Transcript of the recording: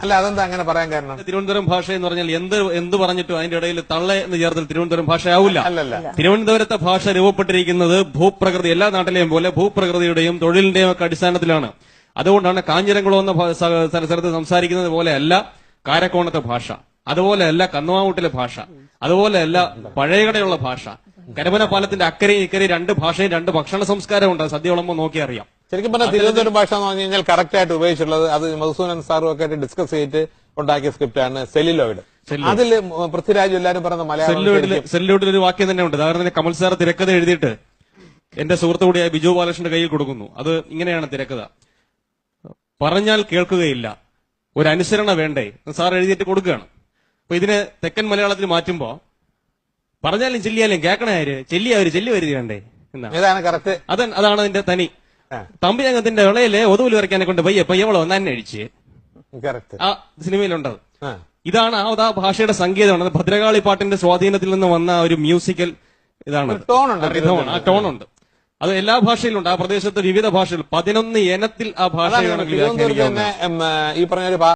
അല്ല, അതെന്താ അങ്ങനെ പറയാൻ കാരണം? തിരുവനന്തപുരം ഭാഷ എന്ന് പറഞ്ഞാൽ എന്ത് പറഞ്ഞിട്ടും അതിന്റെ ഇടയിൽ തള്ള എന്ന് ചേർത്താൽ തിരുവനന്തപുരം ഭാഷയാവില്ല. അല്ലല്ല, തിരുവനന്തപുരത്തെ ഭാഷ രൂപപ്പെട്ടിരിക്കുന്നത് ഭൂപ്രകൃതി, എല്ലാ നാട്ടിലെയും പോലെ ഭൂപ്രകൃതിയുടെയും തൊഴിലിന്റെയും ഒക്കെ അടിസ്ഥാനത്തിലാണ്. അതുകൊണ്ടാണ് കാഞ്ഞിരംകുളം എന്ന സ്ഥലത്ത് സംസാരിക്കുന്നത് പോലെ അല്ല കാരക്കോണത്തെ ഭാഷ, അതുപോലെയല്ല കന്നുവാമുട്ടിലെ ഭാഷ, അതുപോലെയല്ല പഴയകടയുള്ള ഭാഷ. കരമന പാലത്തിന്റെ അക്കരയും ഇക്കരയും രണ്ട് ഭാഷയും രണ്ട് ഭക്ഷണ സംസ്കാരം ഉണ്ട്. സദ്യ വിളമ്പോ നോക്കി അറിയാം. ശരിക്കും പറഞ്ഞാൽ തിരുവനന്തപുരം ഭാഷ എന്ന് പറഞ്ഞു കഴിഞ്ഞാൽ കറക്റ്റ് ആയിട്ട് ഉപയോഗിച്ചിട്ടുള്ളത് അത് മധുസൂദനൻ സാറും ഒക്കെ ആയിട്ട് ഡിസ്കസ് ചെയ്തിട്ട് ഉണ്ടാക്കിയ സ്ക്രിപ്റ്റാണ് സെല്ലുലോയിഡ്. അതിൽ പൃഥ്വിരാജ് എല്ലാവരും പറയുന്ന മലയാളം സെല്ലുലോയിഡിൽ ഒരു വാക്യം തന്നെ ഉണ്ട്. കാരണം കമൽ സാർ തിരക്കഥ എഴുതിയിട്ട് എന്റെ സുഹൃത്തു കൂടിയായ ബിജു ബാലകൃഷ്ണന്റെ കയ്യിൽ കൊടുക്കുന്നു. അത് ഇങ്ങനെയാണ് തിരക്കഥ: പറഞ്ഞാൽ കേൾക്കുകയില്ല, ഒരു അനുസരണ വേണ്ടേ സാർ എഴുതിയിട്ട് കൊടുക്കുകയാണ്. അപ്പൊ ഇതിന് തെക്കൻ മലയാളത്തിൽ മാറ്റുമ്പോ പറഞ്ഞാലും ചെല്ലിയാലും കേൾക്കണാര് ചെല്ലിയാവര് ചെല്ലി വരിക വേണ്ടേ എന്നാണ് കറക്റ്റ്. അതാണ് അതിന്റെ തനി. തമ്പിയംഗത്തിന്റെ വിളയിലെ ഒതുവിൽ വരയ്ക്കാനെ കൊണ്ട് പയ്യവളോ തന്നെ അഴിച്ച് ആ സിനിമയിലുണ്ടത്. ഇതാണ് ആ ഭാഷയുടെ സംഗീതമാണ്. ഭദ്രകാളി പാട്ടിന്റെ സ്വാധീനത്തിൽ നിന്ന് വന്ന ഒരു മ്യൂസിക്കൽ ഇതാണ്, ആ ടോണുണ്ട്. അത് എല്ലാ ഭാഷയിലുണ്ട്. ആ പ്രദേശത്ത് വിവിധ ഭാഷകൾ 11 ഇനത്തിൽ ആ ഭാഷ ഈ പറഞ്ഞ